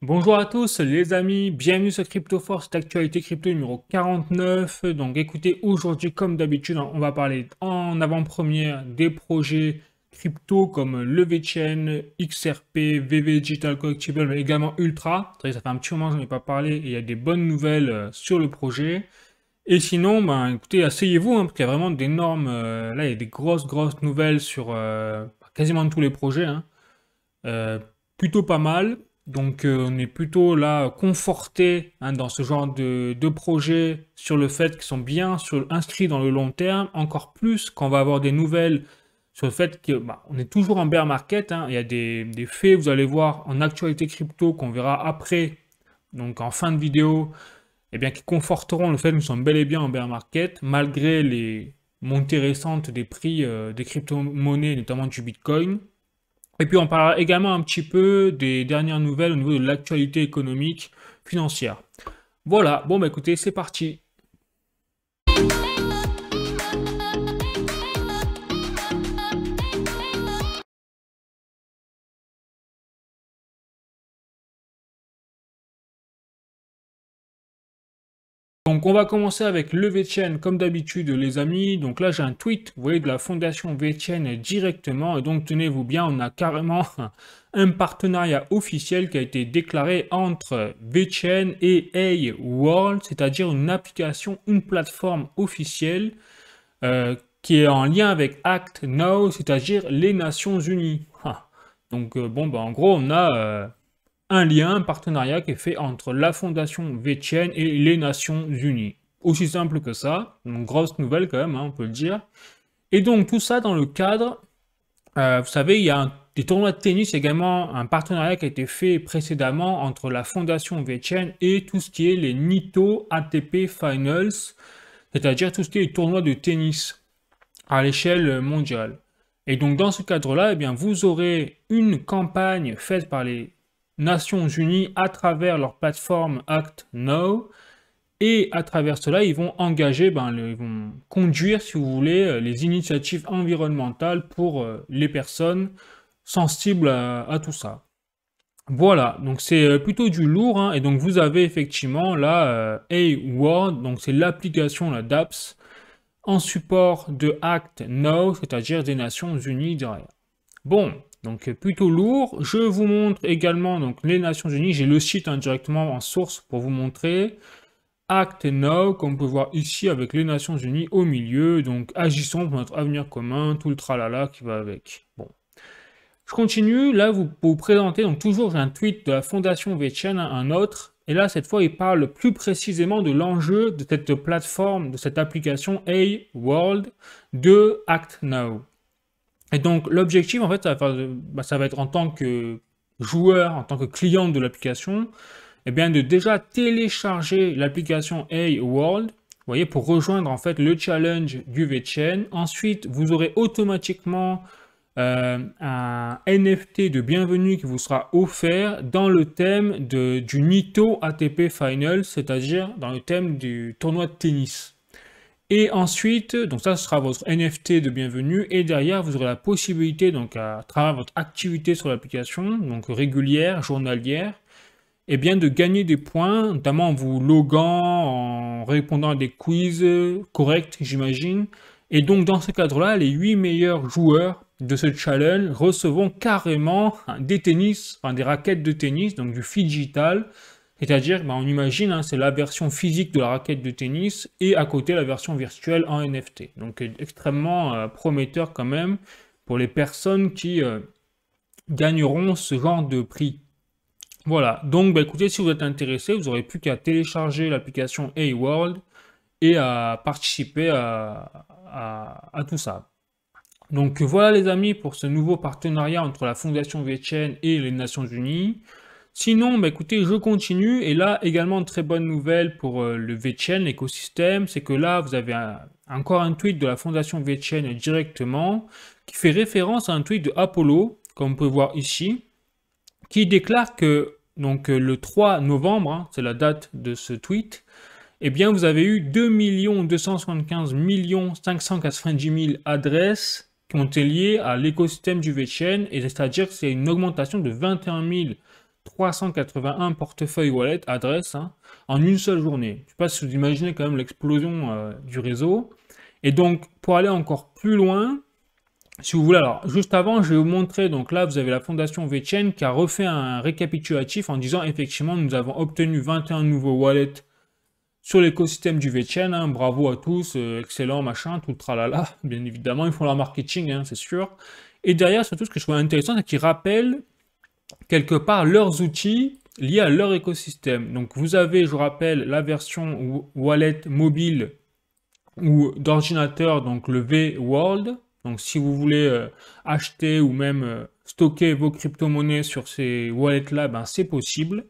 Bonjour à tous les amis, bienvenue sur CryptoForce, actualité crypto numéro 49. Donc écoutez, aujourd'hui comme d'habitude, on va parler en avant-première des projets crypto comme LeVeChain, XRP, VV Digital Collectible, mais également Ultra. C'est vrai que ça fait un petit moment que je n'en ai pas parlé et il y a des bonnes nouvelles sur le projet. Et sinon, ben écoutez, asseyez-vous, parce qu'il y a vraiment d'énormes... là, il y a des grosses nouvelles sur quasiment tous les projets, hein. Euh, Plutôt pas mal. Donc on est plutôt là conforté dans ce genre de projet sur le fait qu'ils sont bien inscrits dans le long terme, encore plus quand on va avoir des nouvelles sur le fait que on est toujours en bear market, hein. Il y a des faits, vous allez voir en actualité crypto qu'on verra après, donc en fin de vidéo, eh bien, qui conforteront le fait que nous sommes bel et bien en bear market, malgré les montées récentes des prix des crypto-monnaies, notamment du Bitcoin. Et puis on parlera également un petit peu des dernières nouvelles au niveau de l'actualité économique, financière. Voilà, bon bah écoutez, c'est parti. Donc on va commencer avec le VeChain comme d'habitude les amis. Donc là j'ai un tweet, vous voyez, de la fondation VeChain directement. Et donc tenez-vous bien, on a carrément un partenariat officiel qui a été déclaré entre VeChain et A World, c'est-à-dire une application, une plateforme officielle qui est en lien avec Act Now, c'est-à-dire les Nations Unies. Ah. Donc bon bah en gros on a un lien, un partenariat qui est fait entre la fondation VeChain et les Nations Unies. Aussi simple que ça, une grosse nouvelle quand même, hein, on peut le dire. Et donc tout ça dans le cadre, vous savez, il y a des tournois de tennis également, un partenariat qui a été fait précédemment entre la fondation VeChain et tout ce qui est les Nito ATP Finals, c'est-à-dire tout ce qui est les tournois de tennis à l'échelle mondiale. Et donc dans ce cadre-là, eh bien, vous aurez une campagne faite par les Nations Unies à travers leur plateforme Act Now. Et à travers cela, ils vont engager, ils vont conduire, si vous voulez, les initiatives environnementales pour les personnes sensibles à tout ça. Voilà, donc c'est plutôt du lourd, hein. Et donc vous avez effectivement là A-Word, donc c'est l'application, la DApps, en support de Act Now, c'est-à-dire des Nations Unies derrière. Bon, donc plutôt lourd. Je vous montre également donc les Nations Unies. J'ai le site directement en source pour vous montrer. Act Now, comme on peut voir ici avec les Nations Unies au milieu. Donc agissons pour notre avenir commun, tout le tralala qui va avec. Bon. Je continue, là pour vous présenter, donc toujours j'ai un tweet de la Fondation VeChain, un autre, et là cette fois il parle plus précisément de l'enjeu de cette plateforme, de cette application A-World de Act Now. Et donc l'objectif en fait ça va être en tant que joueur, en tant que client de l'application, eh bien de déjà télécharger l'application A-World, vous voyez, pour rejoindre en fait le challenge du VeChain. Ensuite vous aurez automatiquement un NFT de bienvenue qui vous sera offert dans le thème du Nito ATP Final, c'est-à-dire dans le thème du tournoi de tennis. Et ensuite, donc ça ce sera votre NFT de bienvenue, et derrière vous aurez la possibilité, donc à travers votre activité sur l'application, donc régulière, journalière, et bien de gagner des points, notamment en vous loguant, en répondant à des quiz corrects, j'imagine. Et donc dans ce cadre-là, les 8 meilleurs joueurs de ce challenge recevront carrément des tennis, enfin des raquettes de tennis, donc du digital. C'est-à-dire, on imagine, hein, c'est la version physique de la raquette de tennis et à côté la version virtuelle en NFT. Donc extrêmement prometteur quand même pour les personnes qui gagneront ce genre de prix. Voilà, donc écoutez, si vous êtes intéressé, vous n'aurez plus qu'à télécharger l'application A-World et à participer à tout ça. Donc voilà les amis pour ce nouveau partenariat entre la Fondation VeChain et les Nations Unies. Sinon, écoutez, je continue, et là également très bonne nouvelle pour le VeChain, l'écosystème, c'est que là vous avez encore un tweet de la Fondation VeChain directement, qui fait référence à un tweet de Apollo, comme on peut voir ici, qui déclare que donc le 3 novembre, hein, c'est la date de ce tweet, eh bien vous avez eu 2 275 590 000 adresses qui ont été liées à l'écosystème du VeChain, et c'est-à-dire que c'est une augmentation de 21 381 portefeuilles wallet adresses hein, en une seule journée. Je ne sais pas si vous imaginez quand même l'explosion du réseau. Et donc, pour aller encore plus loin, si vous voulez, alors, juste avant, je vais vous montrer, donc là, vous avez la fondation VeChain qui a refait un récapitulatif en disant, effectivement, nous avons obtenu 21 nouveaux wallets sur l'écosystème du VeChain, hein, bravo à tous, excellent, machin, tout le tralala, bien évidemment, ils font leur marketing, hein, c'est sûr. Et derrière, surtout, ce que je trouve intéressant, c'est qu'ils rappellent, quelque part, leurs outils liés à leur écosystème. Donc, vous avez, je vous rappelle, la version wallet mobile ou d'ordinateur, donc le V-World. Donc, si vous voulez acheter ou même stocker vos crypto-monnaies sur ces wallets-là, ben, c'est possible.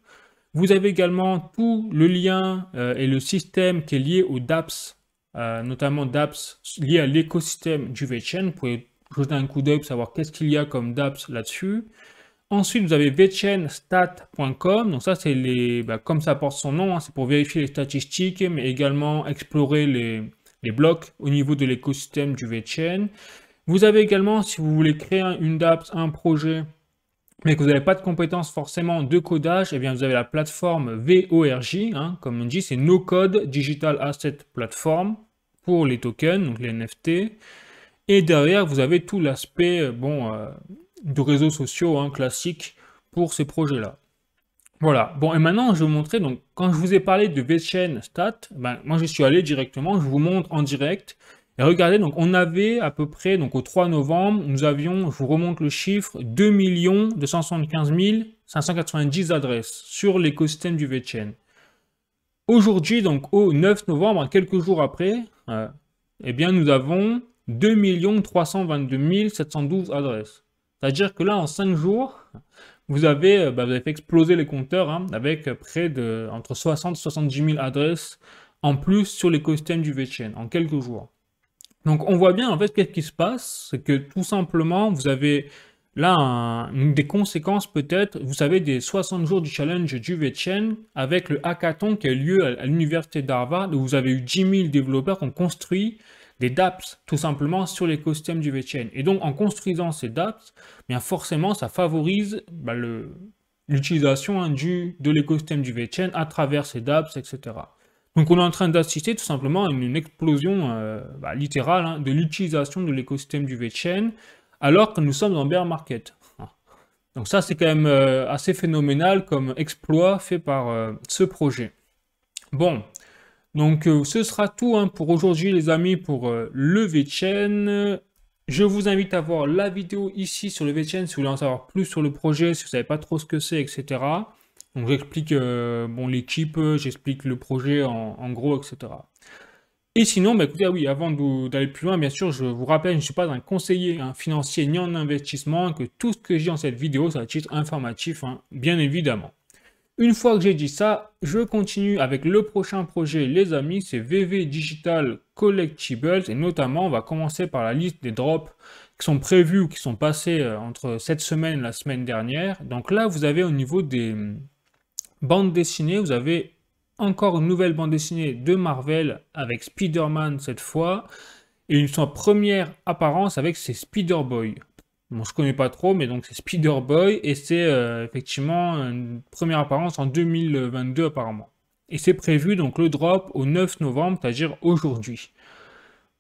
Vous avez également tout le lien et le système qui est lié aux dApps, notamment dApps liés à l'écosystème du VeChain. Vous pouvez jeter un coup d'œil pour savoir qu'est-ce qu'il y a comme dApps là-dessus. Ensuite, vous avez VeChainStat.com. Donc ça, c'est les, comme ça porte son nom, hein, c'est pour vérifier les statistiques, mais également explorer les blocs au niveau de l'écosystème du VeChain. Vous avez également, si vous voulez créer une dApps, un projet, mais que vous n'avez pas de compétences forcément de codage, eh bien vous avez la plateforme VORJ, hein, comme on dit, c'est No Code Digital Asset Platform pour les tokens, donc les NFT. Et derrière, vous avez tout l'aspect de réseaux sociaux hein, classiques pour ces projets-là. Voilà. Bon, et maintenant, je vais vous montrer, donc, quand je vous ai parlé de VeChain Stat, moi, je suis allé directement, je vous montre en direct. Et regardez, donc, on avait à peu près, donc, au 3 novembre, nous avions, je vous remonte le chiffre, 2 275 590 adresses sur l'écosystème du VeChain. Aujourd'hui, donc, au 9 novembre, quelques jours après, eh bien, nous avons 2 322 712 adresses. C'est-à-dire que là, en 5 jours, vous avez fait exploser les compteurs hein, avec près de entre 60 et 70 000 adresses en plus sur l'écosystème du VeChain en quelques jours. Donc on voit bien en fait qu'est-ce qui se passe, c'est que tout simplement vous avez là une des conséquences peut-être, vous savez des 60 jours du challenge du VeChain avec le hackathon qui a eu lieu à l'université d'Harvard où vous avez eu 10 000 développeurs qui ont construit des dApps, tout simplement, sur l'écosystème du VeChain. Et donc, en construisant ces dApps, bien forcément, ça favorise l'utilisation hein, de l'écosystème du VeChain à travers ces dApps, etc. Donc, on est en train d'assister tout simplement à une explosion littérale hein, de l'utilisation de l'écosystème du VeChain, alors que nous sommes en bear market. Donc ça, c'est quand même assez phénoménal comme exploit fait par ce projet. Bon. Donc, ce sera tout hein, pour aujourd'hui, les amis, pour le VeChain. Je vous invite à voir la vidéo ici sur le VeChain si vous voulez en savoir plus sur le projet, si vous ne savez pas trop ce que c'est, etc. Donc, j'explique l'équipe, j'explique le projet en gros, etc. Et sinon, écoutez, oui, avant d'aller plus loin, bien sûr, je vous rappelle, je ne suis pas un conseiller hein, financier ni en investissement, que tout ce que j'ai dans cette vidéo, c'est à titre informatif, hein, bien évidemment. Une fois que j'ai dit ça, je continue avec le prochain projet, les amis, c'est VV Digital Collectibles, et notamment, on va commencer par la liste des drops qui sont prévus ou qui sont passés entre cette semaine et la semaine dernière. Donc là, vous avez au niveau des bandes dessinées, vous avez encore une nouvelle bande dessinée de Marvel avec Spider-Man cette fois, et une première apparence avec ses Spider-Boy. Bon, je connais pas trop, mais donc c'est Spider-Boy, et c'est effectivement une première apparence en 2022 apparemment. Et c'est prévu donc le drop au 9 novembre, c'est-à-dire aujourd'hui.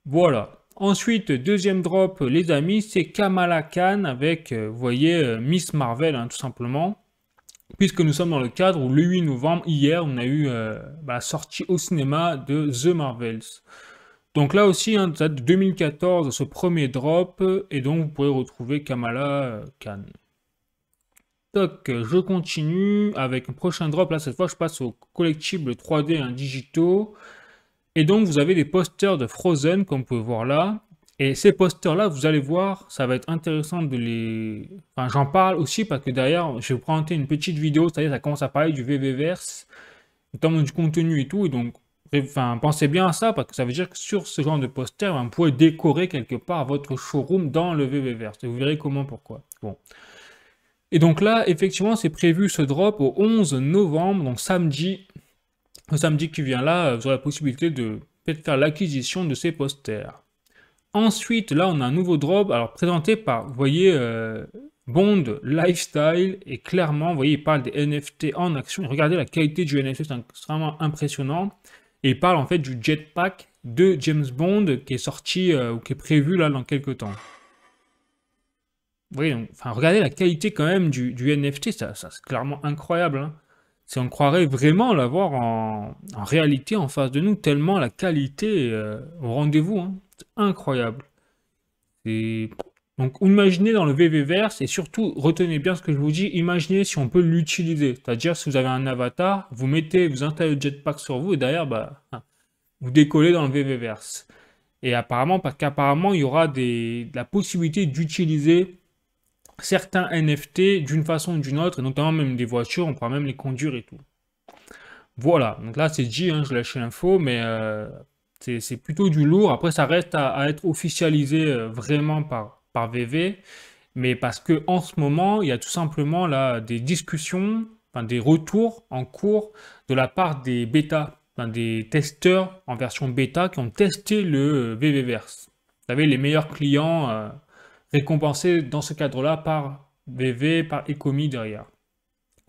Voilà. Ensuite, deuxième drop, les amis, c'est Kamala Khan avec, vous voyez, Miss Marvel, hein, tout simplement. Puisque nous sommes dans le cadre où le 8 novembre, hier, on a eu la sortie au cinéma de The Marvels. Donc là aussi, hein, ça date de 2014, ce premier drop, et donc vous pourrez retrouver Kamala Khan. Donc, je continue avec un prochain drop, là cette fois je passe au collectible 3D hein, digitaux, et donc vous avez des posters de Frozen, comme vous pouvez voir là, et ces posters-là, vous allez voir, ça va être intéressant de les... Enfin, j'en parle aussi parce que derrière, je vais vous présenter une petite vidéo, c'est-à-dire ça commence à parler du VVverse, notamment du contenu et tout, et donc... Enfin, pensez bien à ça, parce que ça veut dire que sur ce genre de poster, vous pouvez décorer quelque part votre showroom dans le VVverse. Et vous verrez comment, pourquoi. Bon. Et donc là, effectivement, c'est prévu ce drop au 11 novembre, donc samedi. Le samedi qui vient là, vous aurez la possibilité de peut-être faire l'acquisition de ces posters. Ensuite, là, on a un nouveau drop, alors présenté par, vous voyez, Bond Lifestyle, et clairement, vous voyez, il parle des NFT en action. Et regardez la qualité du NFT, c'est extrêmement impressionnant. Et il parle en fait du jetpack de James Bond qui est sorti ou qui est prévu là dans quelques temps. Vous voyez, donc, enfin, regardez la qualité quand même du NFT, ça c'est clairement incroyable, hein. Si on croirait vraiment l'avoir en réalité en face de nous, tellement la qualité est au rendez-vous, hein. C'est incroyable. Et donc, imaginez dans le VVverse, et surtout, retenez bien ce que je vous dis, imaginez si on peut l'utiliser. C'est-à-dire, si vous avez un avatar, vous installez le jetpack sur vous, et derrière, bah, vous décollez dans le VVverse. Et apparemment, parce qu'apparemment, il y aura la possibilité d'utiliser certains NFT d'une façon ou d'une autre, et notamment même des voitures, on pourra même les conduire et tout. Voilà, donc là, c'est dit, hein, je lâche l'info, mais c'est plutôt du lourd. Après, ça reste à être officialisé vraiment par VV, mais parce que en ce moment, il y a tout simplement là des discussions, enfin des retours en cours de la part des bêta, enfin des testeurs en version bêta qui ont testé le VVverse. Vous savez, les meilleurs clients récompensés dans ce cadre-là par VV, par Ecomi derrière.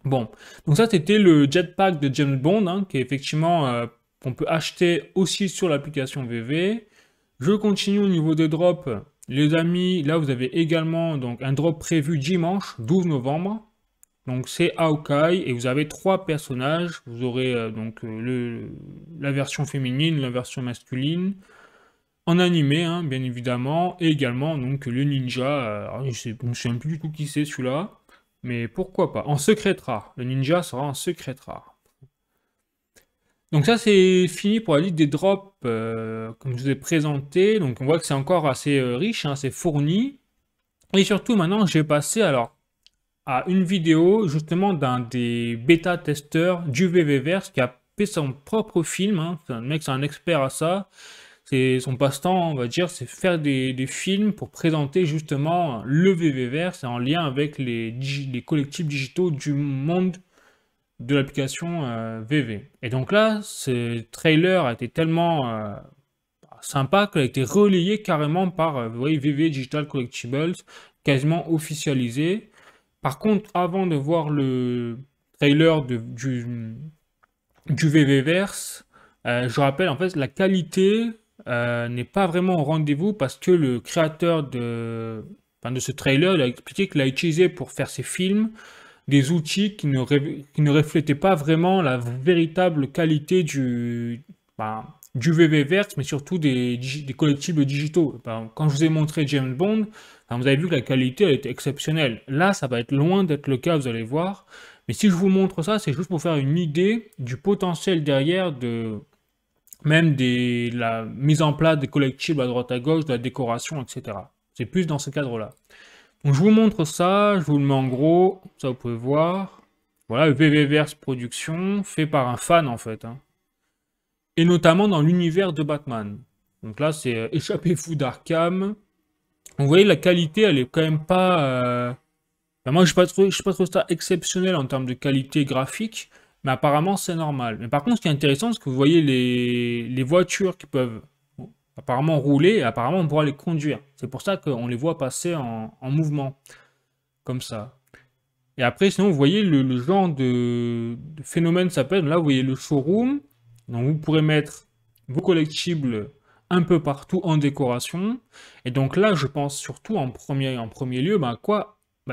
Bon, donc ça c'était le jetpack de James Bond, hein, qui est effectivement qu'on peut acheter aussi sur l'application VV. Je continue au niveau des drops. Les amis, là vous avez également donc un drop prévu dimanche 12 novembre. Donc c'est Hawkeye et vous avez 3 personnages. Vous aurez la version féminine, la version masculine, en animé hein, bien évidemment, et également donc le ninja. Je ne sais plus du tout qui c'est celui-là. Mais pourquoi pas? En secret rare. Le ninja sera en secret rare. Donc ça, c'est fini pour la liste des drops, comme je vous ai présenté. Donc on voit que c'est encore assez riche, hein, c'est fourni. Et surtout, maintenant, j'ai passé alors à une vidéo, justement, d'un des bêta-testeurs du VVverse qui a fait son propre film. Hein. C'est un mec, c'est un expert à ça. C'est son passe-temps, on va dire, c'est faire des films pour présenter justement le VVverse en lien avec les collectifs digitaux du monde de l'application VV. Et donc là, ce trailer a été tellement sympa qu'il a été relayé carrément par vous voyez, VV Digital Collectibles, quasiment officialisé. Par contre, avant de voir le trailer du VVverse, je rappelle en fait la qualité n'est pas vraiment au rendez-vous parce que le créateur de ce trailer il a expliqué qu'il a utilisé pour faire ses films des outils qui ne reflétaient pas vraiment la véritable qualité du VVverse, mais surtout des collectibles digitaux. Quand je vous ai montré James Bond, vous avez vu que la qualité elle était exceptionnelle. Là, ça va être loin d'être le cas, vous allez voir. Mais si je vous montre ça, c'est juste pour faire une idée du potentiel derrière de la mise en place des collectibles à droite à gauche, de la décoration, etc. C'est plus dans ce cadre-là. Donc je vous montre ça, je vous le mets en gros, ça vous pouvez voir. Voilà, le VVverse Production, fait par un fan en fait. Hein. Et notamment dans l'univers de Batman. Donc là, c'est Échappez-vous d'Arkham. Vous voyez, la qualité, elle est quand même pas... moi, je ne suis pas trop ça exceptionnel en termes de qualité graphique, mais apparemment, c'est normal. Mais par contre, ce qui est intéressant, c'est que vous voyez les voitures qui peuvent apparemment rouler, et apparemment, on pourra les conduire. C'est pour ça qu'on les voit passer en mouvement, comme ça. Et après, sinon, vous voyez le genre de phénomène s'appelle, là, vous voyez le showroom. Donc, vous pourrez mettre vos collectibles un peu partout en décoration. Et donc là, je pense surtout en premier lieu,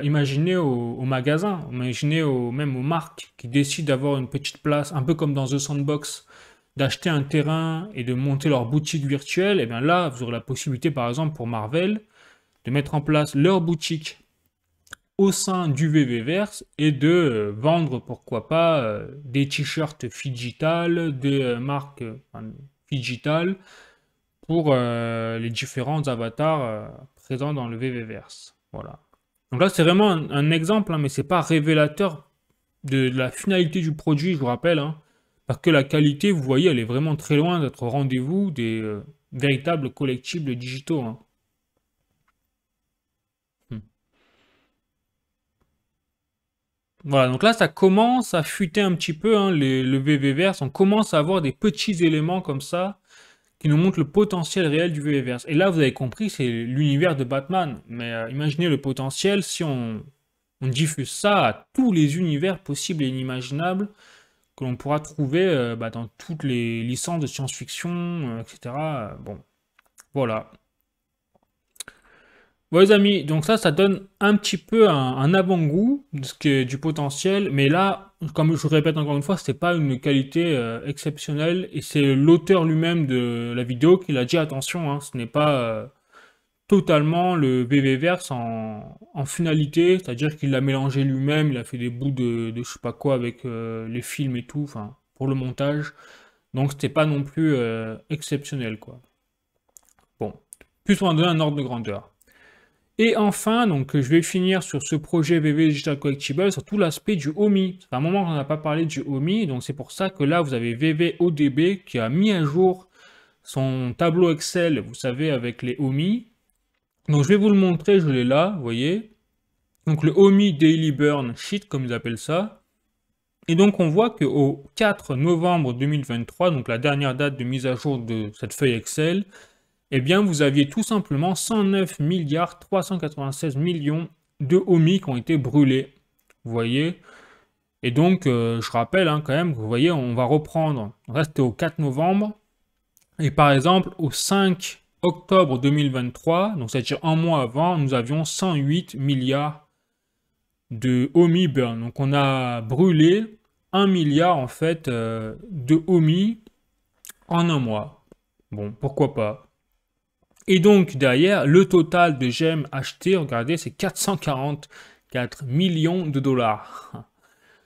imaginez au magasin, imaginez même aux marques qui décident d'avoir une petite place, un peu comme dans The Sandbox, d'acheter un terrain et de monter leur boutique virtuelle. Et bien là, vous aurez la possibilité, par exemple, pour Marvel, de mettre en place leur boutique au sein du VVverse et de vendre, pourquoi pas, des t-shirts Figital, des marques Figital, pour les différents avatars présents dans le VVverse. Voilà. Donc là, c'est vraiment un exemple, hein, mais c'est pas révélateur de la finalité du produit, je vous rappelle, hein, parce que la qualité, vous voyez, elle est vraiment très loin d'être au rendez-vous des véritables collectibles digitaux. Hein. Voilà, donc là, ça commence à fuiter un petit peu, hein, le VVverse, on commence à avoir des petits éléments comme ça, qui nous montre le potentiel réel du VVverse. Et là, vous avez compris, c'est l'univers de Batman. Mais imaginez le potentiel si on on diffuse ça à tous les univers possibles et inimaginables que l'on pourra trouver dans toutes les licences de science-fiction, etc. Bon, voilà. Bon, les amis, donc ça donne un petit peu un avant-goût de ce qui est du potentiel, mais là, comme je vous répète encore une fois, c'est pas une qualité exceptionnelle, et c'est l'auteur lui-même de la vidéo qui l'a dit, attention, hein, ce n'est pas totalement le VVverse en finalité, c'est-à-dire qu'il l'a mélangé lui-même, il a fait des bouts de je sais pas quoi avec les films et tout, enfin, pour le montage, donc c'était pas non plus exceptionnel, quoi. Bon, plus on va donner un ordre de grandeur. Et enfin, donc, je vais finir sur ce projet VV Digital Collectible, sur tout l'aspect du OMI. Ça fait un moment qu'on n'a pas parlé du OMI, donc c'est pour ça que là, vous avez VVODB qui a mis à jour son tableau Excel, vous savez, avec les OMI. Donc, je vais vous le montrer, je l'ai là, vous voyez. Donc, le OMI Daily Burn Sheet, comme ils appellent ça. Et donc, on voit qu'au 4 novembre 2023, donc la dernière date de mise à jour de cette feuille Excel, eh bien, vous aviez tout simplement 109 milliards 396 millions de OMI qui ont été brûlés. Vous voyez? Et donc, je rappelle quand même, vous voyez, on va reprendre. Donc là, c'était au 4 novembre. Et par exemple, au 5 octobre 2023, donc c'est-à-dire un mois avant, nous avions 108 milliards de OMI burn. Donc, on a brûlé 1 milliard, en fait, de OMI en un mois. Bon, pourquoi pas? Et donc, derrière, le total de gemmes achetées, regardez, c'est 444 millions de dollars.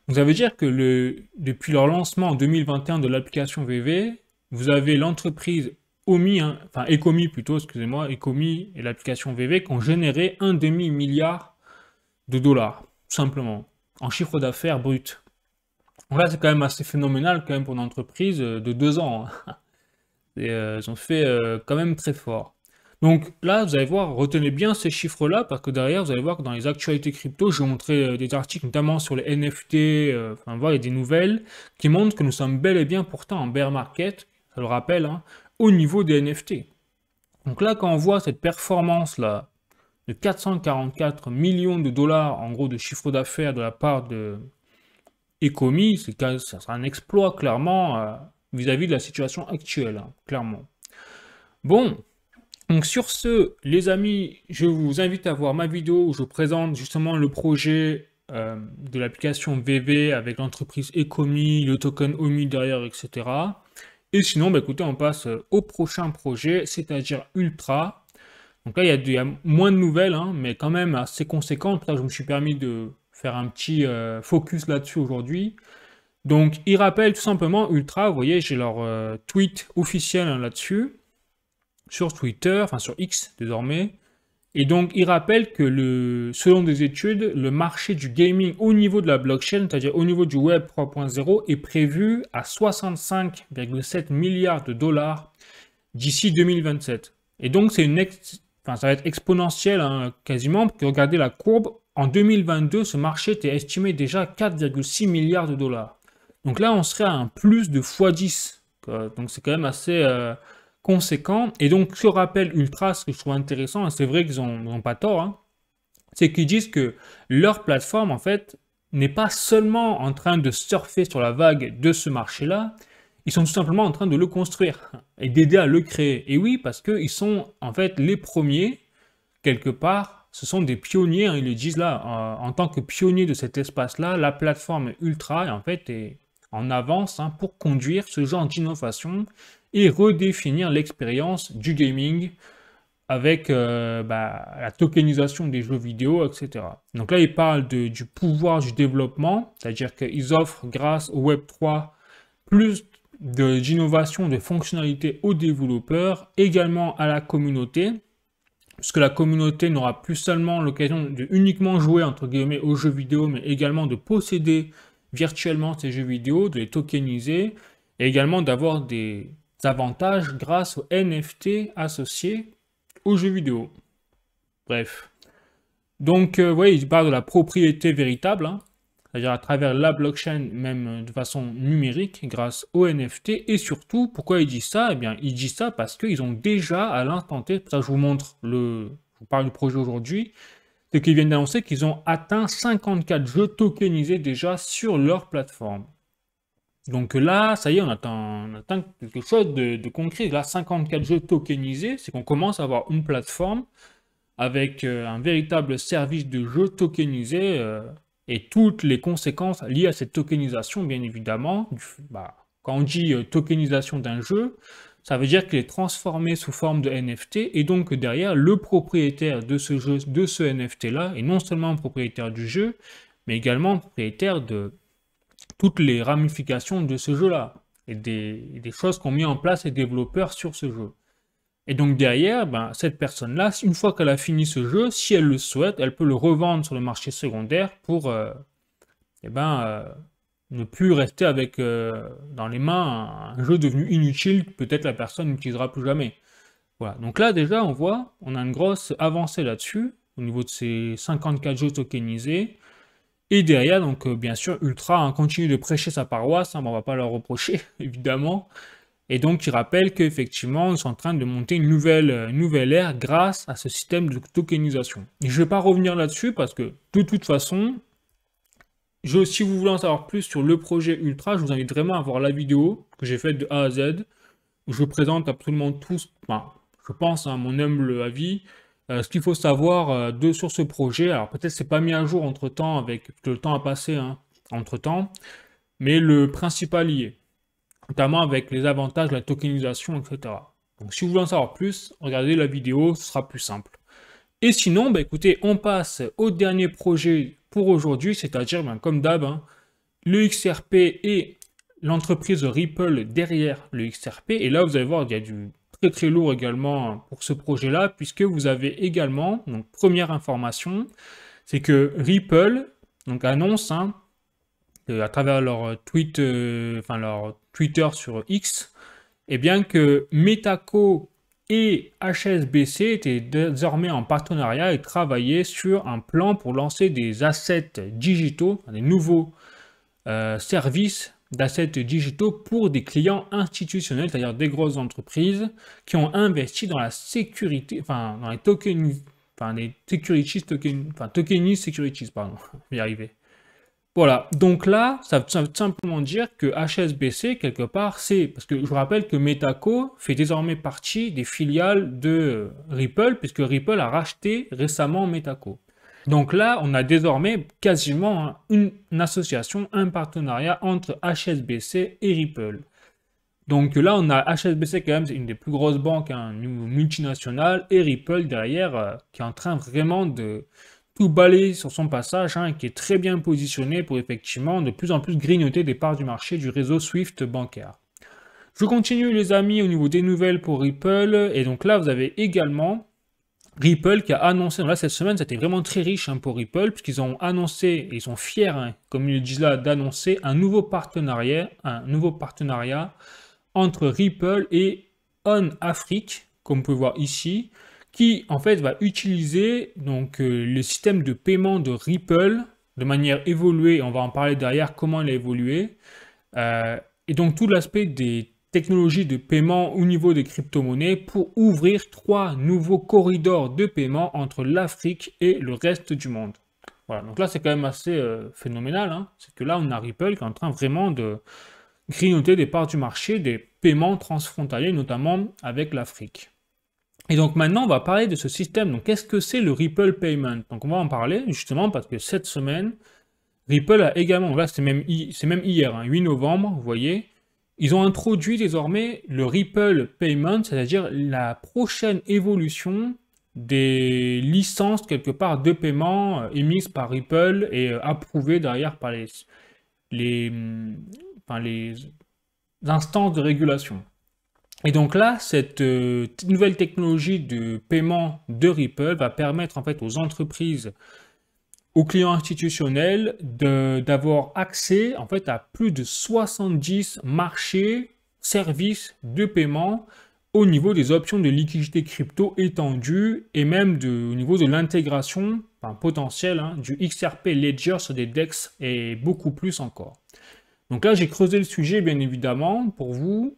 Donc, ça veut dire que depuis leur lancement en 2021 de l'application VV, vous avez l'entreprise OMI, enfin Ecomi plutôt, excusez-moi, Ecomi et l'application VV qui ont généré un demi-milliard de dollars, tout simplement, en chiffre d'affaires brut. Donc là, c'est quand même assez phénoménal quand même pour une entreprise de 2 ans. Et, ils ont fait quand même très fort. Donc là, vous allez voir, retenez bien ces chiffres-là, parce que derrière, vous allez voir que dans les actualités crypto, je vais montrer des articles, notamment sur les NFT, enfin voilà, il y a des nouvelles qui montrent que nous sommes bel et bien pourtant en bear market, ça le rappelle, hein, au niveau des NFT. Donc là, quand on voit cette performance-là de 444 millions de dollars, en gros, de chiffre d'affaires de la part de Ecomi, ça sera un exploit, clairement, vis-à-vis de la situation actuelle, hein, clairement. Bon. Donc sur ce, les amis, je vous invite à voir ma vidéo où je présente justement le projet de l'application VV avec l'entreprise Ecomi, le token OMI derrière, etc. Et sinon, écoutez, on passe au prochain projet, c'est-à-dire Ultra. Donc là, il y a moins de nouvelles, hein, mais quand même assez conséquentes. Là, je me suis permis de faire un petit focus là-dessus aujourd'hui. Donc, ils rappellent tout simplement Ultra, vous voyez, j'ai leur tweet officiel là-dessus, sur Twitter, enfin sur X désormais. Et donc, il rappelle que selon des études, le marché du gaming au niveau de la blockchain, c'est-à-dire au niveau du Web 3.0, est prévu à 65,7 milliards de dollars d'ici 2027. Et donc, ça va être exponentiel quasiment, parce que regardez la courbe, en 2022, ce marché était estimé déjà à 4,6 milliards de dollars. Donc là, on serait à un plus de x10. Donc c'est quand même assez conséquent. Et donc, ce rappel Ultra, ce que je trouve intéressant, et c'est vrai qu'ils n'ont pas tort, hein, c'est qu'ils disent que leur plateforme, en fait, n'est pas seulement en train de surfer sur la vague de ce marché-là, ils sont tout simplement en train de le construire et d'aider à le créer. Et oui, parce qu'ils sont en fait les premiers, quelque part, ce sont des pionniers, hein, ils le disent là, en tant que pionniers de cet espace-là, la plateforme Ultra en fait est en avance pour conduire ce genre d'innovation et redéfinir l'expérience du gaming avec la tokenisation des jeux vidéo, etc. Donc là, ils parlent du pouvoir du développement, c'est-à-dire qu'ils offrent, grâce au Web3, plus d'innovation, de fonctionnalités aux développeurs, également à la communauté, puisque la communauté n'aura plus seulement l'occasion de uniquement jouer, entre guillemets, aux jeux vidéo, mais également de posséder virtuellement ces jeux vidéo, de les tokeniser, et également d'avoir des avantages grâce aux NFT associés aux jeux vidéo. Bref. Donc, vous voyez, il parle de la propriété véritable, c'est-à-dire à travers la blockchain, même de façon numérique, grâce aux NFT. Et surtout, pourquoi il dit ça? Eh bien, il dit ça parce qu'ils ont déjà, à l'instant T, ça je vous montre je vous parle du projet aujourd'hui, c'est qu'ils viennent d'annoncer qu'ils ont atteint 54 jeux tokenisés déjà sur leur plateforme. Donc là, ça y est, on atteint quelque chose de concret. Là, 54 jeux tokenisés, c'est qu'on commence à avoir une plateforme avec un véritable service de jeu tokenisé et toutes les conséquences liées à cette tokenisation, bien évidemment. Quand on dit tokenisation d'un jeu, ça veut dire qu'il est transformé sous forme de NFT et donc derrière, le propriétaire de ce jeu, de ce NFT-là, est non seulement propriétaire du jeu, mais également propriétaire de toutes les ramifications de ce jeu-là et des choses qu'ont mis en place les développeurs sur ce jeu. Et donc derrière, cette personne-là, une fois qu'elle a fini ce jeu, si elle le souhaite, elle peut le revendre sur le marché secondaire pour ne plus rester avec dans les mains un jeu devenu inutile, peut-être la personne n'utilisera plus jamais. Voilà, donc là déjà on voit, on a une grosse avancée là-dessus, au niveau de ces 54 jeux tokenisés. Et derrière, donc bien sûr, Ultra continue de prêcher sa paroisse, on va pas leur reprocher, évidemment. Et donc, il rappelle qu'effectivement, ils sont en train de monter une nouvelle ère grâce à ce système de tokenisation. Et je ne vais pas revenir là-dessus parce que, de toute façon, si vous voulez en savoir plus sur le projet Ultra, je vous invite vraiment à voir la vidéo que j'ai faite de A à Z, où je présente absolument tout, je pense à mon humble avis, ce qu'il faut savoir sur ce projet. Alors peut-être c'est pas mis à jour entre-temps, avec le temps a passé entre-temps, mais le principal y est, notamment avec les avantages de la tokenisation, etc. Donc si vous voulez en savoir plus, regardez la vidéo, ce sera plus simple. Et sinon, écoutez, on passe au dernier projet pour aujourd'hui, c'est-à-dire, comme d'hab, le XRP et l'entreprise Ripple derrière le XRP. Et là, vous allez voir, il y a du très très lourd également pour ce projet-là, puisque vous avez également, donc première information, c'est que Ripple annonce, à travers leur tweet, leur Twitter sur X, que Metaco et HSBC étaient désormais en partenariat et travaillaient sur un plan pour lancer des assets digitaux, des nouveaux services d'assets digitaux pour des clients institutionnels, c'est-à-dire des grosses entreprises qui ont investi dans la sécurité, dans les tokens, les tokenised securities, pardon, je vais y arriver. Voilà, donc là, ça veut simplement dire que HSBC, quelque part, parce que je vous rappelle que Metaco fait désormais partie des filiales de Ripple, puisque Ripple a racheté récemment Metaco. Donc là, on a désormais quasiment une association, un partenariat entre HSBC et Ripple. Donc là, on a HSBC quand même, c'est une des plus grosses banques, multinationale, et Ripple derrière, qui est en train vraiment de tout balayer sur son passage, qui est très bien positionné pour effectivement de plus en plus grignoter des parts du marché du réseau Swift bancaire. Je continue les amis au niveau des nouvelles pour Ripple, et donc là vous avez également Ripple qui a annoncé, donc là cette semaine c'était vraiment très riche pour Ripple, puisqu'ils ont annoncé, et ils sont fiers, comme ils le disent là, d'annoncer un nouveau partenariat entre Ripple et On Afrique, comme vous pouvez voir ici, qui en fait va utiliser le système de paiement de Ripple de manière évoluée. On va en parler derrière comment il a évolué. Et donc tout l'aspect des technologies de paiement au niveau des crypto-monnaies pour ouvrir 3 nouveaux corridors de paiement entre l'Afrique et le reste du monde. Voilà, donc là c'est quand même assez phénoménal. C'est que là on a Ripple qui est en train vraiment de grignoter des parts du marché des paiements transfrontaliers, notamment avec l'Afrique. Et donc maintenant, on va parler de ce système. Donc qu'est-ce que c'est le Ripple Payment? Donc on va en parler justement parce que cette semaine, Ripple a également, là c'est même hier, 8 novembre, vous voyez, ils ont introduit désormais le Ripple Payment, c'est-à-dire la prochaine évolution des licences quelque part de paiement émises par Ripple et approuvées derrière par les instances de régulation. Et donc là, cette nouvelle technologie de paiement de Ripple va permettre en fait aux entreprises, aux clients institutionnels d'avoir accès en fait à plus de 70 marchés, services de paiement au niveau des options de liquidité crypto étendues et même au niveau de l'intégration potentielle du XRP Ledger sur des DEX et beaucoup plus encore. Donc là, j'ai creusé le sujet bien évidemment pour vous.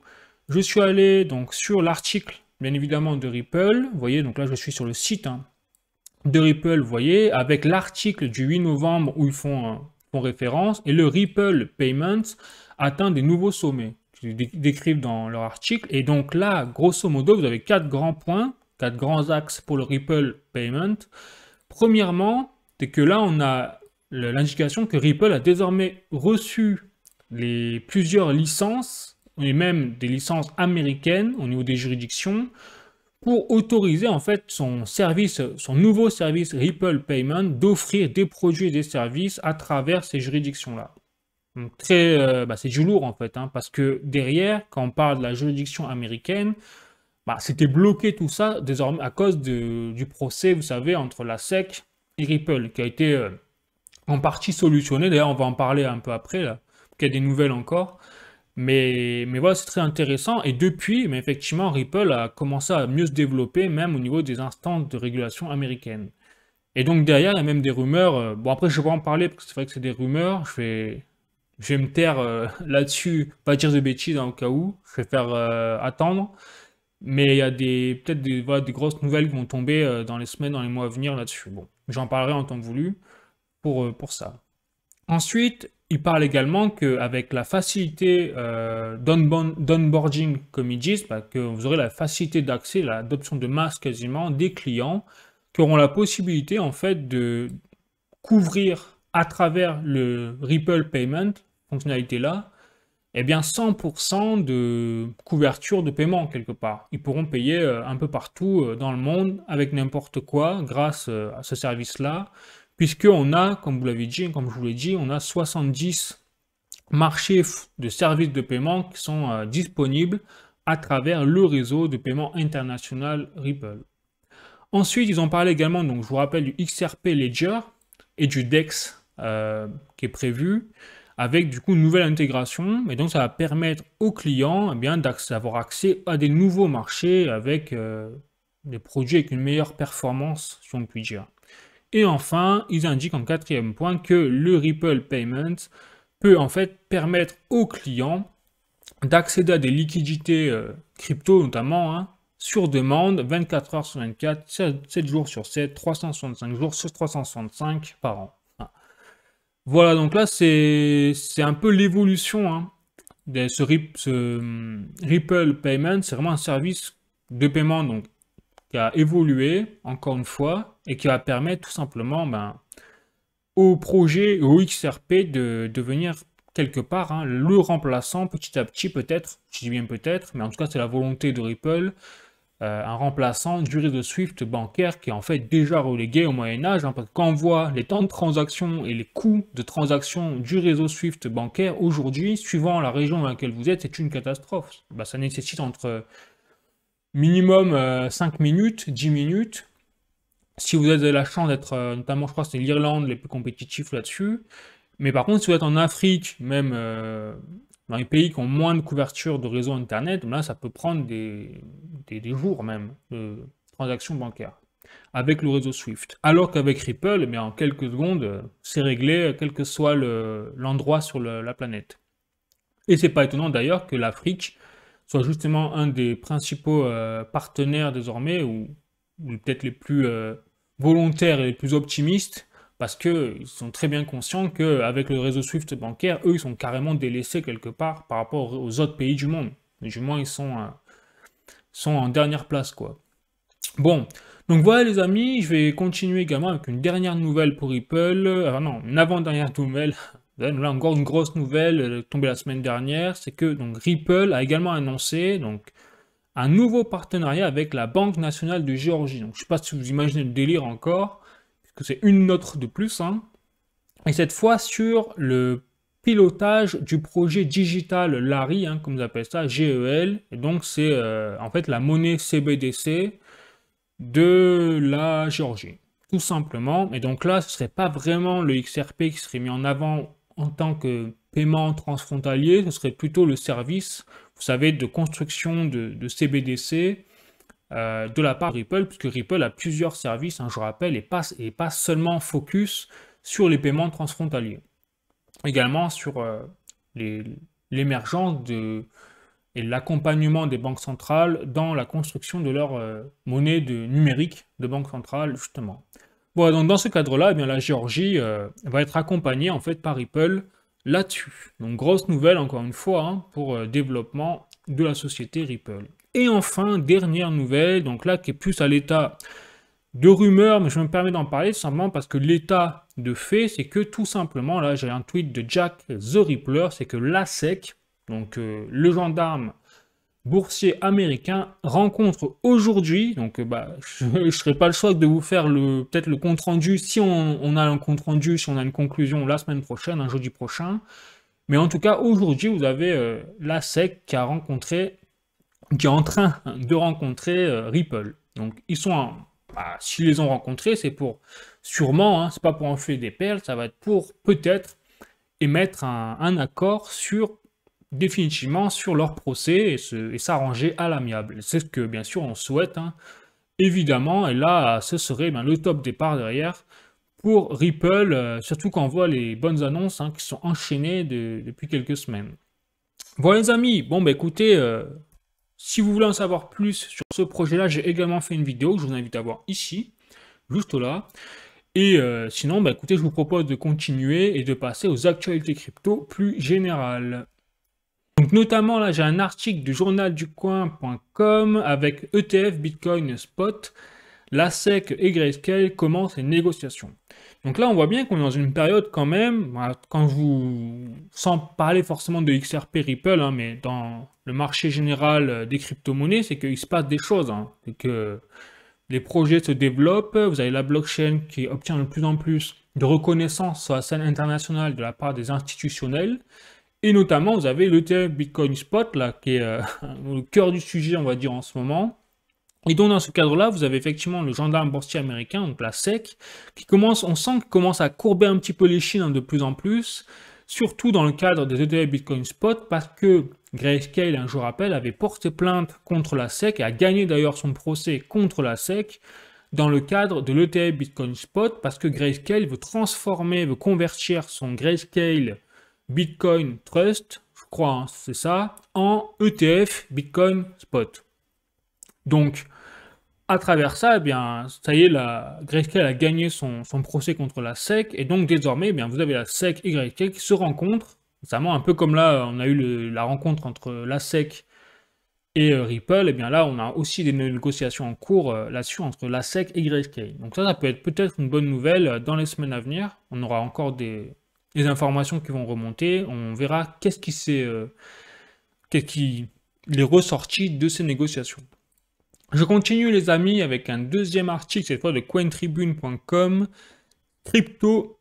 Je suis allé donc sur l'article, bien évidemment, de Ripple. Vous voyez, donc là, je suis sur le site de Ripple, vous voyez, avec l'article du 8 novembre où ils font référence, et le Ripple Payments atteint des nouveaux sommets, qu'ils décrivent dans leur article. Et donc là, grosso modo, vous avez 4 grands points, 4 grands axes pour le Ripple Payment. Premièrement, c'est que là, on a l'indication que Ripple a désormais reçu plusieurs licences, et même des licences américaines au niveau des juridictions, pour autoriser en fait son nouveau service Ripple Payment d'offrir des produits et des services à travers ces juridictions-là. Donc c'est du lourd en fait, hein, parce que derrière, quand on parle de la juridiction américaine, c'était bloqué tout ça désormais à cause du procès, vous savez, entre la SEC et Ripple, qui a été en partie solutionné. D'ailleurs, on va en parler un peu après, là, qu'il y a des nouvelles encore. Mais voilà, c'est très intéressant. Et depuis, mais effectivement, Ripple a commencé à mieux se développer, même au niveau des instances de régulation américaines. Et donc derrière, il y a même des rumeurs. Bon, après, je vais pas en parler parce que c'est vrai que c'est des rumeurs. Je vais me taire là-dessus, pas dire de bêtises hein, au cas où. Je vais faire attendre. Mais il y a peut-être voilà, des grosses nouvelles qui vont tomber dans les semaines, dans les mois à venir là-dessus. Bon, j'en parlerai en temps voulu pour ça. Ensuite, il parle également qu'avec la facilité d'onboarding, comme ils disent, que vous aurez la facilité d'accès, l'adoption de masse quasiment des clients qui auront la possibilité en fait de couvrir à travers le Ripple Payment, fonctionnalité là, eh bien 100% de couverture de paiement quelque part. Ils pourront payer un peu partout dans le monde avec n'importe quoi grâce à ce service-là, puisqu'on a, comme vous l'avez dit, comme je vous l'ai dit, on a 70 marchés de services de paiement qui sont disponibles à travers le réseau de paiement international Ripple. Ensuite, ils ont parlé également, donc je vous rappelle, du XRP Ledger et du DEX qui est prévu, avec du coup une nouvelle intégration, et donc ça va permettre aux clients d'avoir accès à des nouveaux marchés avec des produits avec une meilleure performance, si on peut dire. Et enfin, ils indiquent en 4e point que le Ripple Payment peut en fait permettre aux clients d'accéder à des liquidités crypto notamment, hein, sur demande, 24 heures sur 24, 7 jours sur 7, 365 jours sur 365 par an. Voilà, donc là, c'est un peu l'évolution hein, de ce Ripple Payment. C'est vraiment un service de paiement donc, qui a évolué, encore une fois, et qui va permettre tout simplement au projet, au XRP, de devenir quelque part hein, le remplaçant petit à petit, peut-être, je dis bien peut-être, mais en tout cas, c'est la volonté de Ripple, un remplaçant du réseau Swift bancaire qui est en fait déjà relégué au Moyen-Âge, hein, parce que quand on voit les temps de transaction et les coûts de transaction du réseau Swift bancaire, aujourd'hui, suivant la région dans laquelle vous êtes, c'est une catastrophe. Ça nécessite entre minimum 5 minutes, 10 minutes. Si vous avez la chance d'être, notamment je crois que c'est l'Irlande les plus compétitifs là-dessus, mais par contre si vous êtes en Afrique, même dans les pays qui ont moins de couverture de réseau internet, là ça peut prendre des jours même de transactions bancaires avec le réseau Swift. Alors qu'avec Ripple, en quelques secondes, c'est réglé quel que soit l'endroit sur la planète. Et c'est pas étonnant d'ailleurs que l'Afrique soit justement un des principaux partenaires désormais, ou peut-être les plus volontaires et les plus optimistes, parce qu'ils sont très bien conscients qu'avec le réseau Swift bancaire, eux, ils sont carrément délaissés quelque part par rapport aux autres pays du monde. Du moins, ils sont en dernière place, quoi. Bon, donc voilà les amis, je vais continuer également avec une dernière nouvelle pour Ripple, non, une avant-dernière nouvelle, là encore une grosse nouvelle tombée la semaine dernière, c'est que donc, Ripple a également annoncé donc, un nouveau partenariat avec la Banque nationale de Géorgie. Donc, je ne sais pas si vous imaginez le délire encore, puisque c'est une note de plus. Hein. Et cette fois sur le pilotage du projet digital Lari, hein, comme vous appelez ça, GEL. Et donc, c'est en fait la monnaie CBDC de la Géorgie, tout simplement. Et donc là, ce ne serait pas vraiment le XRP qui serait mis en avant en tant que paiement transfrontalier, ce serait plutôt le service, vous savez, de construction de CBDC de la part de Ripple, puisque Ripple a plusieurs services, hein, je rappelle, et pas seulement focus sur les paiements transfrontaliers. Également sur l'émergence et l'accompagnement des banques centrales dans la construction de leur monnaie numérique de banque centrale, justement. Voilà, donc dans ce cadre-là, eh bien, la Géorgie va être accompagnée en fait par Ripple là-dessus. Donc grosse nouvelle encore une fois hein, pour développement de la société Ripple. Et enfin, dernière nouvelle, donc là qui est plus à l'état de rumeurs, mais je me permets d'en parler simplement parce que l'état de fait, c'est que tout simplement, là j'ai un tweet de Jack the Rippler, c'est que la SEC, donc le gendarme boursier américain, rencontre aujourd'hui, donc je ne serai pas le choix de vous faire peut-être le compte-rendu, si on a un compte-rendu, si on a une conclusion la semaine prochaine, un jeudi prochain, mais en tout cas aujourd'hui vous avez la SEC qui est en train de rencontrer Ripple. Donc ils sont s'ils les ont rencontrés, c'est pour sûrement, hein, c'est pas pour enfiler des perles, ça va être pour peut-être émettre un accord sur définitivement sur leur procès et s'arranger à l'amiable. C'est ce que bien sûr on souhaite, hein, évidemment, et là ce serait le top départ derrière pour Ripple, surtout quand on voit les bonnes annonces hein, qui sont enchaînées depuis quelques semaines. Voilà les amis, bon écoutez, si vous voulez en savoir plus sur ce projet-là, j'ai également fait une vidéo que je vous invite à voir ici, juste là. Et sinon, écoutez, je vous propose de continuer et de passer aux actualités crypto plus générales. Donc notamment là, j'ai un article du journalducoin.com avec ETF Bitcoin Spot. La SEC et Grayscale commencent les négociations. Donc là, on voit bien qu'on est dans une période quand même, quand je vous, sans parler forcément de XRP Ripple, hein, mais dans le marché général des crypto-monnaies, c'est qu'il se passe des choses, hein, c'est que les projets se développent, vous avez la blockchain qui obtient de plus en plus de reconnaissance sur la scène internationale de la part des institutionnels, et notamment vous avez l'ETF Bitcoin Spot, là, qui est le cœur du sujet, on va dire, en ce moment. Et donc dans ce cadre-là, vous avez effectivement le gendarme boursier américain, donc la SEC, qui commence, on sent qu'il commence à courber un petit peu les chines de plus en plus, surtout dans le cadre des ETF Bitcoin Spot, parce que Grayscale, je rappelle, avait porté plainte contre la SEC et a gagné d'ailleurs son procès contre la SEC dans le cadre de l'ETF Bitcoin Spot, parce que Grayscale veut convertir son Grayscale Bitcoin Trust, je crois, hein, c'est ça, en ETF Bitcoin Spot. Donc, à travers ça, ça y est, Grayscale a gagné son procès contre la SEC, et donc désormais, vous avez la SEC et Grayscale qui se rencontrent, notamment un peu comme là, on a eu la rencontre entre la SEC et Ripple, et bien là, on a aussi des négociations en cours là-dessus entre la SEC et Grayscale. Donc ça peut être peut-être une bonne nouvelle dans les semaines à venir. On aura encore des informations qui vont remonter, on verra qu'est-ce qui est ressorti de ces négociations. Je continue les amis avec un deuxième article, cette fois de cointribune.com. Crypto,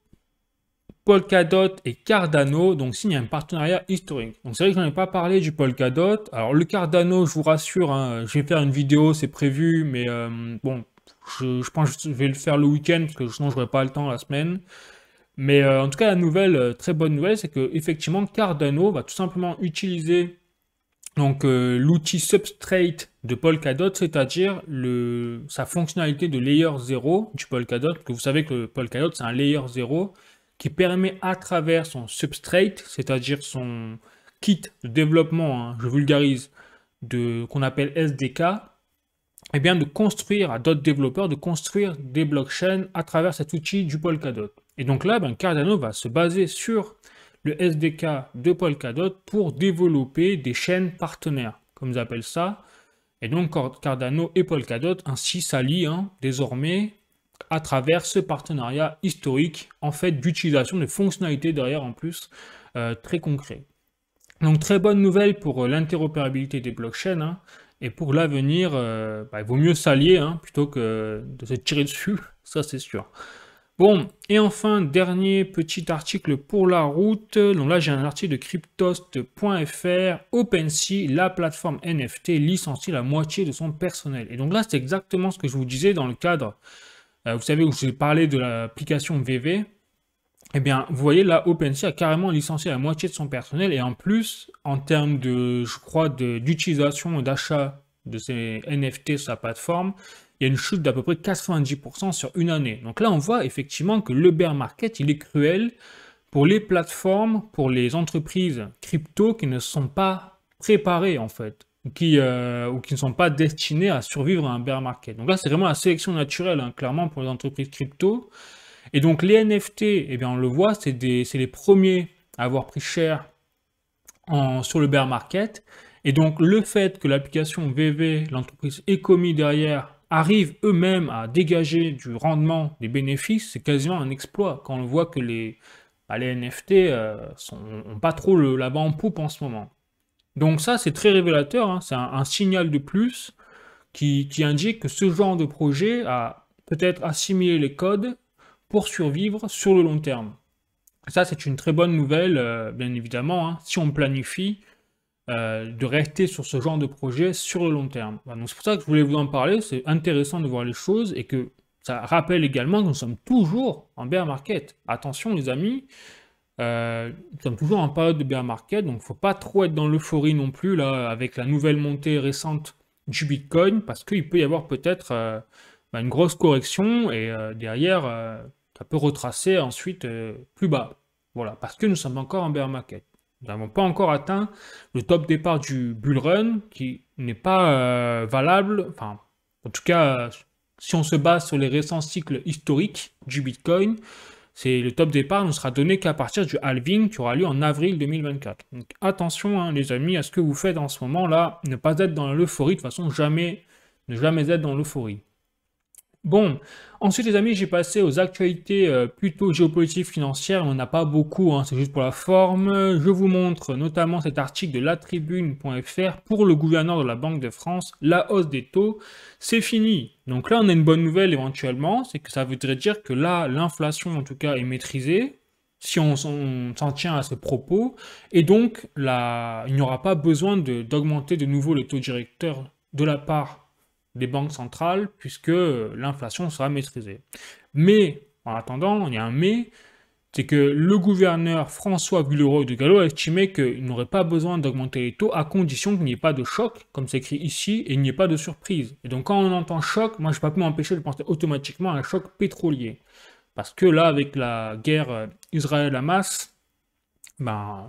Polkadot et Cardano donc signent un partenariat historique. Donc c'est vrai que je n'en ai pas parlé du Polkadot. Alors le Cardano, je vous rassure, hein, je vais faire une vidéo, c'est prévu, mais bon, je pense que je vais le faire le week-end parce que sinon je n'aurai pas le temps la semaine. Mais en tout cas, la nouvelle, très bonne nouvelle, c'est que effectivement Cardano va tout simplement utiliser donc l'outil Substrate de Polkadot, c'est-à-dire sa fonctionnalité de layer 0 du Polkadot, que vous savez que le Polkadot c'est un layer 0 qui permet à travers son Substrate, c'est-à-dire son kit de développement, hein, je vulgarise, qu'on appelle SDK, de construire à d'autres développeurs, de construire des blockchains à travers cet outil du Polkadot. Et donc là, Cardano va se baser sur le SDK de Polkadot pour développer des chaînes partenaires, comme ils appellent ça. Et donc Cardano et Polkadot ainsi s'allient désormais à travers ce partenariat historique, en fait, d'utilisation de fonctionnalités derrière en plus, très concret. Donc très bonne nouvelle pour l'interopérabilité des blockchains, hein, et pour l'avenir, il vaut mieux s'allier plutôt que de se tirer dessus, ça c'est sûr. Bon, et enfin, dernier petit article pour la route. Donc là, j'ai un article de cryptost.fr. OpenSea, la plateforme NFT, licencie la moitié de son personnel. Et donc là, c'est exactement ce que je vous disais dans le cadre, vous savez, où j'ai parlé de l'application VV. Eh bien, vous voyez, là, OpenSea a carrément licencié la moitié de son personnel. Et en plus, en termes de, je crois, d'utilisation et d'achat de ces NFT sur sa plateforme, il y a une chute d'à peu près 90% sur une année. Donc là, on voit effectivement que le bear market, il est cruel pour les plateformes, pour les entreprises crypto qui ne sont pas préparées, en fait. ou qui ne sont pas destinés à survivre à un bear market. Donc là, c'est vraiment la sélection naturelle, hein, clairement, pour les entreprises crypto. Et donc les NFT, eh bien, on le voit, c'est les premiers à avoir pris cher sur le bear market. Et donc le fait que l'application VV, l'entreprise Ecomi derrière, arrive eux-mêmes à dégager du rendement, des bénéfices, c'est quasiment un exploit quand on voit que les NFT n'ont pas trop la vent en poupe en ce moment. Donc ça, c'est très révélateur, hein, c'est un signal de plus qui indique que ce genre de projet a peut-être assimilé les codes pour survivre sur le long terme. Ça, c'est une très bonne nouvelle, bien évidemment, hein, si on planifie de rester sur ce genre de projet sur le long terme. Donc c'est pour ça que je voulais vous en parler, c'est intéressant de voir les choses et que ça rappelle également que nous sommes toujours en bear market. Attention les amis, nous sommes toujours en période de bear market, donc il ne faut pas trop être dans l'euphorie non plus là avec la nouvelle montée récente du Bitcoin, parce qu'il peut y avoir peut-être une grosse correction et derrière ça peut retracer ensuite plus bas. Voilà, parce que nous sommes encore en bear market. Nous n'avons pas encore atteint le top départ du bull run qui n'est pas valable, enfin en tout cas si on se base sur les récents cycles historiques du Bitcoin, c'est le top départ ne sera donné qu'à partir du halving qui aura lieu en avril 2024. Donc attention hein, les amis à ce que vous faites en ce moment là, ne pas être dans l'euphorie, de toute façon ne jamais être dans l'euphorie. Bon, ensuite les amis, j'ai passé aux actualités plutôt géopolitiques financières, on n'a pas beaucoup, hein, c'est juste pour la forme. Je vous montre notamment cet article de latribune.fr pour le gouverneur de la Banque de France, la hausse des taux, c'est fini. Donc là on a une bonne nouvelle éventuellement, c'est que ça voudrait dire que là l'inflation en tout cas est maîtrisée, si on s'en tient à ce propos, et donc là, il n'y aura pas besoin d'augmenter de nouveau les taux directeurs de la part des banques centrales, puisque l'inflation sera maîtrisée. Mais, en attendant, il y a un mais, c'est que le gouverneur François Villeroy de Galhau a estimé qu'il n'aurait pas besoin d'augmenter les taux à condition qu'il n'y ait pas de choc, comme c'est écrit ici, et il n'y ait pas de surprise. Et donc quand on entend choc, moi je ne peux pas m'empêcher de penser automatiquement à un choc pétrolier. Parce que là, avec la guerre Israël-Hamas, ben,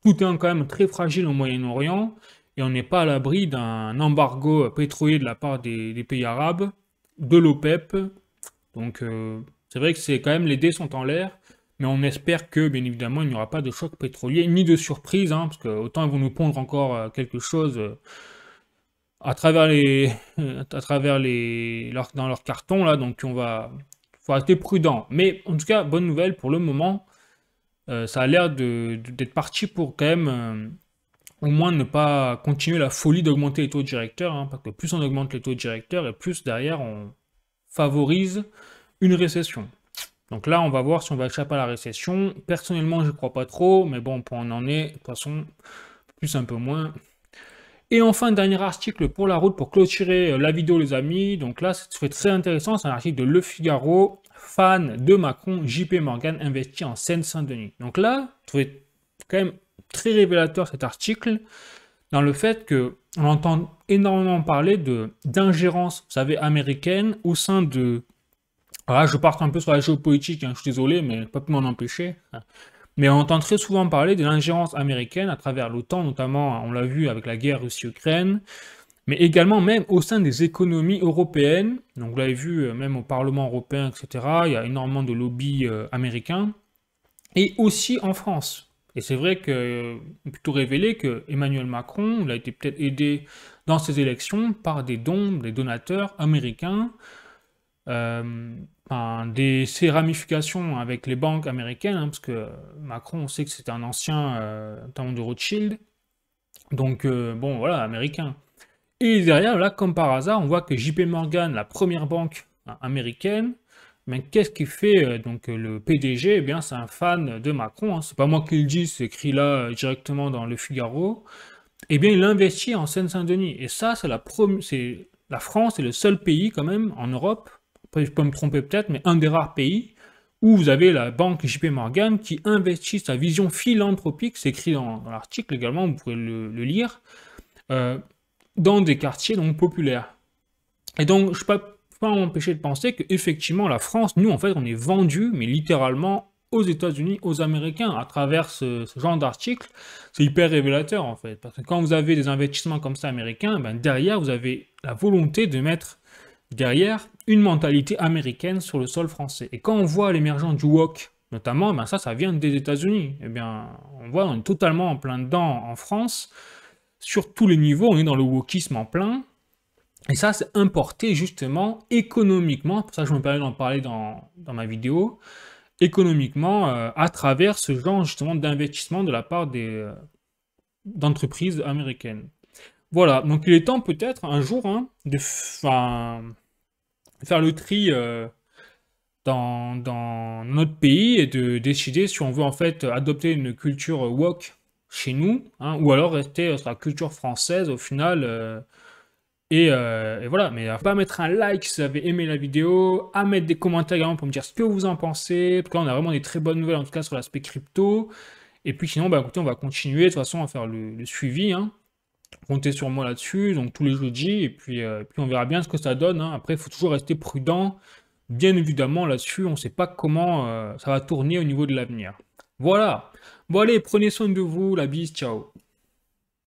tout est quand même très fragile au Moyen-Orient, et on n'est pas à l'abri d'un embargo pétrolier de la part des pays arabes, de l'OPEP. Donc c'est vrai que c'est quand même les dés sont en l'air, mais on espère que bien évidemment il n'y aura pas de choc pétrolier ni de surprise, hein, parce que autant ils vont nous pondre encore quelque chose à travers dans leur carton là, donc faut rester prudent. Mais en tout cas bonne nouvelle pour le moment, ça a l'air d'être parti pour quand même au moins ne pas continuer la folie d'augmenter les taux directeurs, hein, parce que plus on augmente les taux directeurs, et plus derrière on favorise une récession. Donc là, on va voir si on va échapper à la récession. Personnellement, je ne crois pas trop, mais bon, pour en est, de toute façon, plus un peu moins. Et enfin, dernier article pour la route, pour clôturer la vidéo, les amis. Donc là, c'est très intéressant, c'est un article de Le Figaro, fan de Macron, JP Morgan investit en Seine-Saint-Denis. Donc là, je trouvais quand même très révélateur cet article, dans le fait que on entend énormément parler d'ingérence, vous savez, américaine au sein de... Alors là, je parte un peu sur la géopolitique, hein, je suis désolé, mais je ne peux pas m'en empêcher. Mais on entend très souvent parler de l'ingérence américaine à travers l'OTAN, notamment, on l'a vu avec la guerre Russie-Ukraine, mais également même au sein des économies européennes. Donc vous l'avez vu, même au Parlement européen, etc., il y a énormément de lobbies américains, et aussi en France. Et c'est vrai que, plutôt révélé que Emmanuel Macron, il a été peut-être aidé dans ses élections par des dons, des donateurs américains, ces ramifications avec les banques américaines, hein, parce que Macron, on sait que c'est un ancien notamment de Rothschild, donc bon, voilà, américain. Et derrière, là, comme par hasard, on voit que JP Morgan, la première banque américaine, mais qu'est-ce qui fait donc le PDG? Eh bien, c'est un fan de Macron, hein. C'est pas moi qui le dis, c'est écrit là directement dans Le Figaro. Eh bien, il investit en Seine-Saint-Denis. Et ça, c'est la France est le seul pays quand même en Europe, après je peux me tromper peut-être, mais un des rares pays où vous avez la banque JP Morgan qui investit sa vision philanthropique, c'est écrit dans l'article également, vous pouvez le lire, dans des quartiers donc populaires. Et donc, je peux pas m'empêcher de penser qu'effectivement, la France, nous, en fait, on est vendu, mais littéralement aux États-Unis, aux Américains, à travers ce genre d'article. C'est hyper révélateur en fait, parce que quand vous avez des investissements comme ça américains, ben, derrière vous avez la volonté de mettre derrière une mentalité américaine sur le sol français. Et quand on voit l'émergence du wok, notamment, ben ça vient des États-Unis. Eh bien, on voit, on est totalement en plein dedans en France, sur tous les niveaux, on est dans le wokisme en plein. Et ça, c'est importé justement économiquement, pour ça que je me permets d'en parler dans ma vidéo, économiquement à travers ce genre justement d'investissement de la part d'entreprises américaines. Voilà, donc il est temps peut-être un jour hein, de faire le tri dans notre pays et de décider si on veut en fait adopter une culture woke chez nous, hein, ou alors rester sur la culture française au final. Et voilà, mais à pas mettre un like si vous avez aimé la vidéo, à mettre des commentaires également pour me dire ce que vous en pensez, parce que là on a vraiment des très bonnes nouvelles en tout cas sur l'aspect crypto, et puis sinon bah écoutez on va continuer de toute façon à faire le suivi, hein. Comptez sur moi là-dessus, donc tous les jeudis, et puis on verra bien ce que ça donne, hein. Après il faut toujours rester prudent, bien évidemment là-dessus, on ne sait pas comment ça va tourner au niveau de l'avenir. Voilà, bon allez, prenez soin de vous, la bise, ciao.